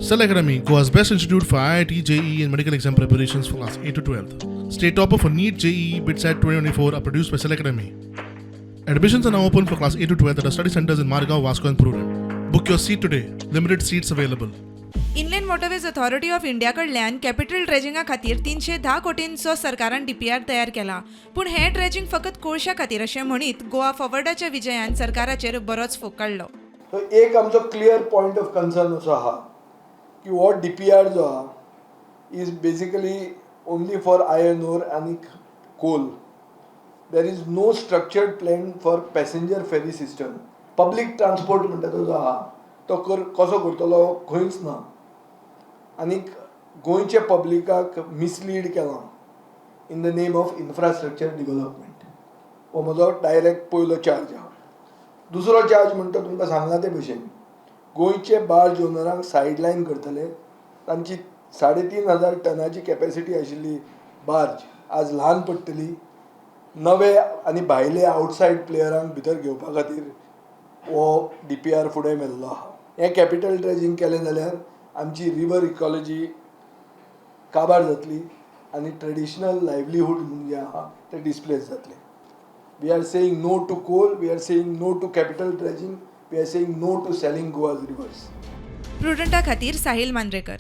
Cell Academy, Goa's best institute for IIT, JEE and medical exam preparations for class 8 to 12th. State topper for NEET, JEE, BITSAT 2024 are produced by Cell Academy. Admissions are now open for class 8 to 12th at our study centers in Margao, Vasco and Prudent. Book your seat today. Limited seats available. Inland waterways authority of India कडल्यान capital ड्रेजिंगा खातीर 310 कोटींचो सरकारान DPR तयार केला. पूण हे dredging फकत कोळशा खातीर अशें म्हणीत गोवा फॉरवर्डाच्या विजयान सरकाराचेर बरोच फोग काडलो. एक आमचो क्लियर पॉयंट ऑफ कन्सर्न असो आहा की हो DPR जो आहा is basically only for iron ore आनी coal. There is no structured plan for passenger ferry system. Public transport म्हणटा तो जो आहा तो कसो करतलो खंयच ना. आनीक गोंयचे पब्लिकाक मिसलीड केलां in the name of infrastructure development. हो म्हजो डायरेक्ट पयलो चार्ज आहा. दुसरो चार्ज म्हणटा तुमकां सांगला ते भशेन गोंयचे बार्ज ओनरांक सायडलायन करतले. तांची 3,500 टनाची कॅपॅसिटी आशिल्ली बार्ज आज ल्हान पडटली. नवे आनी भायले आवटसायड प्लेयरांक भितर घेवपा खातीर हो DPR फुडें मेल्लो आहा. हें कॅपिटल ड्रेजिंग केलें जाल्यार आमची रिवर इकॉलॉजी काबार जातली आनी ट्रेडिशनल लायव्हलीहूड जे आहा ते डिस्प्लेस जातले. We are saying no to coal, we are saying no to capital dredging, we are saying no to selling Goa's rivers. प्रुडंटा खातीर साहिल मांद्रेकर.